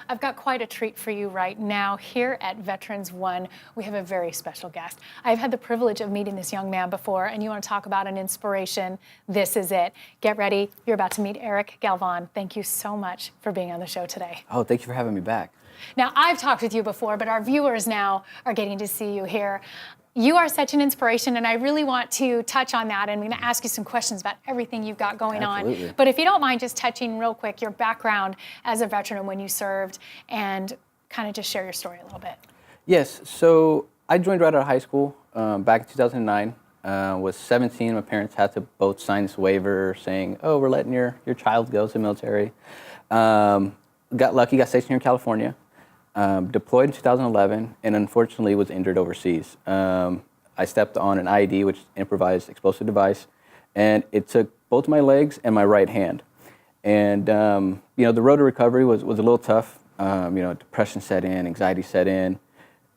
I've got quite a treat for you right now. Here at Veterans One, we have a very special guest. I've had the privilege of meeting this young man before, and you want to talk about an inspiration, this is it. Get ready, you're about to meet Erik Galvan. Thank you so much for being on the show today. Oh, thank you for having me back. Now, I've talked with you before, but our viewers now are getting to see you here. You are such an inspiration, and I really want to touch on that. And I'm going to ask you some questions about everything you've got going Absolutely. on. But if you don't mind just touching real quick your background as a veteran and when you served, and kind of just share your story a little bit. Yes, so I joined right out of high school back in 2009. Was 17. My parents had to both sign this waiver saying, oh, we're letting your child go to the military. Got lucky, got stationed here in California. Deployed in 2011 and unfortunately was injured overseas. I stepped on an IED, which is improvised explosive device, and it took both my legs and my right hand. And the road to recovery was a little tough. Depression set in, anxiety set in,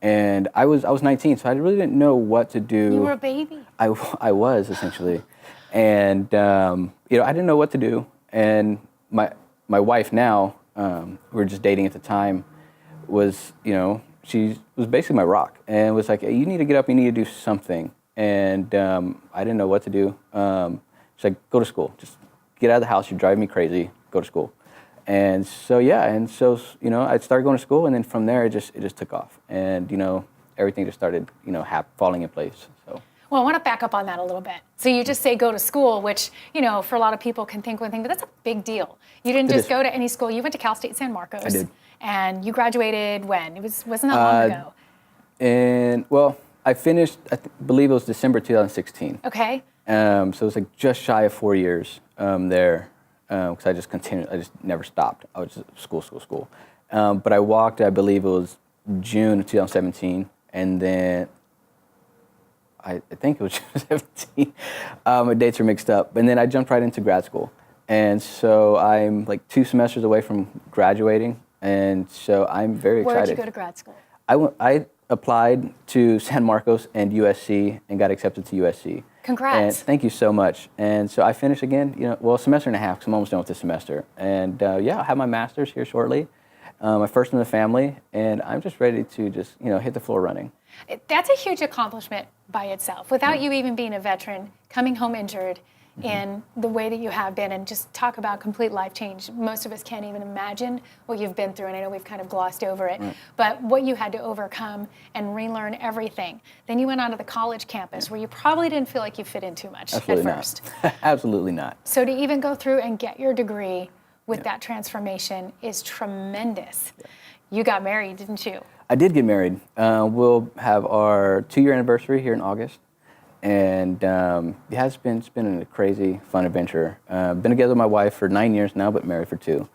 and I was 19, so I really didn't know what to do. You were a baby. I was essentially, and I didn't know what to do. And my wife now, we were just dating at the time, was, she was basically my rock and was like, hey, you need to get up, you need to do something. And I didn't know what to do. She's like, go to school, just get out of the house, you're driving me crazy, go to school. And so, I started going to school, and then from there, it just took off. And, everything just started, falling in place, so. Well, I want to back up on that a little bit. So you just say go to school, which, for a lot of people can think one thing, but that's a big deal. You didn't just go to any school. You went to Cal State San Marcos. I did. And you graduated when? Wasn't that long ago? And, I finished, believe it was December 2016. Okay. So it was like just shy of 4 years there, because I just continued, I just never stopped. I was just school. But I walked, I believe it was June of 2017, and then I think it was June 17. My dates are mixed up. And then I jumped right into grad school. And so I'm like 2 semesters away from graduating. And so I'm very excited. Where did you go to grad school? I applied to San Marcos and USC and got accepted to USC. Congrats. And thank you so much. And so I finished again, a semester and a half, because I'm almost done with this semester. And I'll have my master's here shortly, my first in the family. And I'm just ready to just, hit the floor running. That's a huge accomplishment by itself. Without you even being a veteran, coming home injured in the way that you have been, and just talk about complete life change. Most of us can't even imagine what you've been through, and I know we've kind of glossed over it, but what you had to overcome and relearn everything. Then you went onto the college campus where you probably didn't feel like you fit in too much at first. Absolutely not. So to even go through and get your degree with that transformation is tremendous. You got married, didn't you? I did get married. We'll have our 2-year anniversary here in August. And it's been a crazy, fun adventure. Been together with my wife for 9 years now, but married for 2.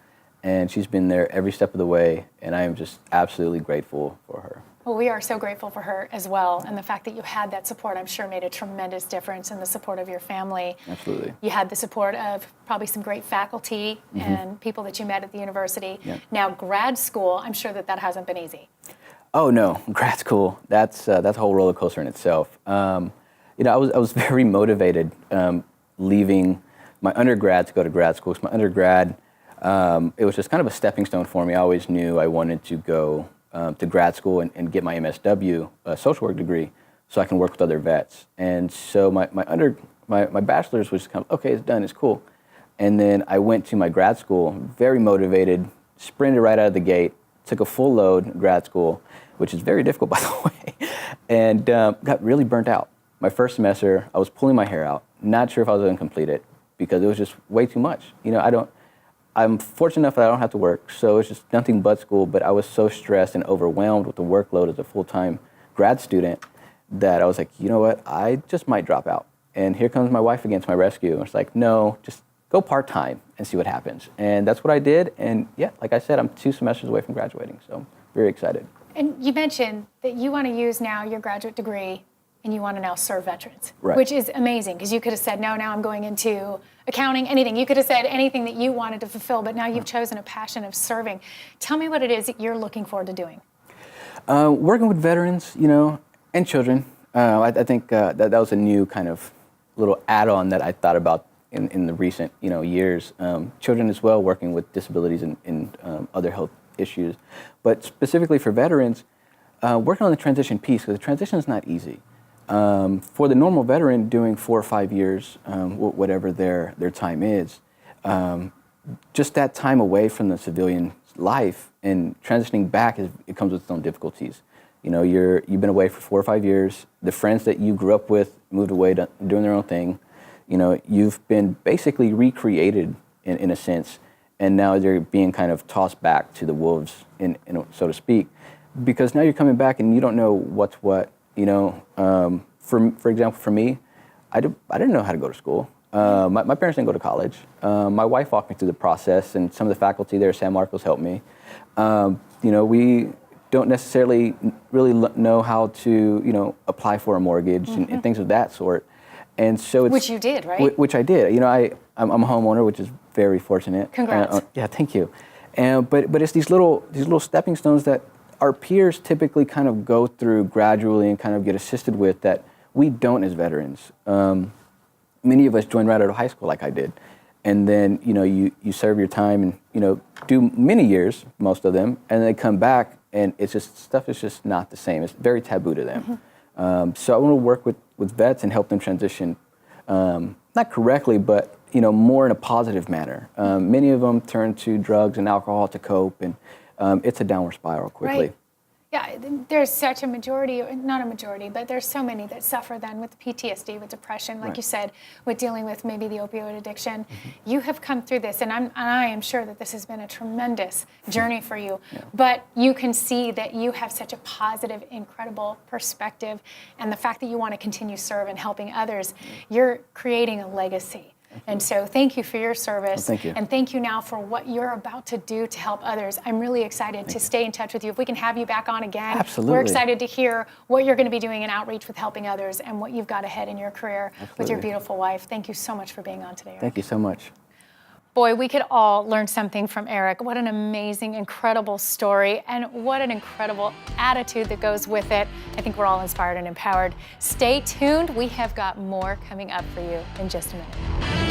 And she's been there every step of the way, and I am just absolutely grateful for her. Well, we are so grateful for her as well. And the fact that you had that support, I'm sure, made a tremendous difference in the support of your family. Absolutely. You had the support of probably some great faculty and people that you met at the university. Yep. Now, grad school, I'm sure that hasn't been easy. Oh, no. Grad school, that's a whole roller coaster in itself. I was very motivated leaving my undergrad to go to grad school. So my undergrad, it was just kind of a stepping stone for me. I always knew I wanted to go to grad school and get my MSW, social work degree, so I can work with other vets. And so my bachelor's was kind of, okay, it's done, it's cool. And then I went to my grad school, very motivated, sprinted right out of the gate, took a full load in grad school, which is very difficult, by the way, and got really burnt out. My first semester, I was pulling my hair out, not sure if I was going to complete it because it was just way too much. I'm fortunate enough that I don't have to work, so it's just nothing but school, but I was so stressed and overwhelmed with the workload as a full-time grad student that I was like, you know what, I just might drop out. And here comes my wife again to my rescue. It's like, no, just go part-time and see what happens. And that's what I did, and like I said, I'm 2 semesters away from graduating, so very excited. And you mentioned that you want to use now your graduate degree and you want to now serve veterans, right, which is amazing, because you could have said, no, now I'm going into accounting, anything. You could have said anything that you wanted to fulfill, but now you've chosen a passion of serving. Tell me what it is that you're looking forward to doing. Working with veterans, and children. I think that was a new kind of little add-on that I thought about in the recent years. Children as well, working with disabilities and other issues. But specifically for veterans, working on the transition piece, because the transition is not easy. For the normal veteran doing 4 or 5 years, whatever their time is, just that time away from the civilian life and transitioning back, it comes with its own difficulties. You know, you've been away for 4 or 5 years. The friends that you grew up with moved away doing their own thing. You know, you've been basically recreated in a sense, and now they're being kind of tossed back to the wolves, so to speak, because now you're coming back and you don't know what's what. You know, for example, for me, I didn't know how to go to school. My parents didn't go to college. My wife walked me through the process, and some of the faculty there at San Marcos helped me. You know, we don't necessarily really know how to, you know, apply for a mortgage and things of that sort. And so Which you did, right? Which I did. You know, I'm a homeowner, which is very fortunate. Congrats. Yeah, thank you. But it's these little stepping stones that our peers typically kind of go through gradually and kind of get assisted with that we don't as veterans. Many of us join right out of high school like I did. And then, you know, you serve your time and, you know, do many years, most of them, and they come back and it's just, stuff is just not the same. It's very taboo to them. So I want to work with vets and help them transition, not correctly, but, you know, more in a positive manner. Many of them turn to drugs and alcohol to cope, and it's a downward spiral quickly. Right. Yeah, there's such a majority, not a majority, but there's so many that suffer then with PTSD, with depression, like Right. you said, with dealing with maybe the opioid addiction. You have come through this, and I am sure that this has been a tremendous journey for you. Yeah. But you can see that you have such a positive, incredible perspective, and the fact that you want to continue serve and helping others, you're creating a legacy. And so thank you for your service. Well, thank you. And thank you now for what you're about to do to help others. I'm really excited to stay in touch with you. If we can have you back on again, Absolutely. we're excited to hear what you're going to be doing in outreach with helping others and what you've got ahead in your career with your Absolutely. beautiful wife. Thank you so much for being on today, Erik. Thank you so much. Boy, we could all learn something from Erik. What an amazing, incredible story, and what an incredible attitude that goes with it. I think we're all inspired and empowered. Stay tuned. We have got more coming up for you in just a minute.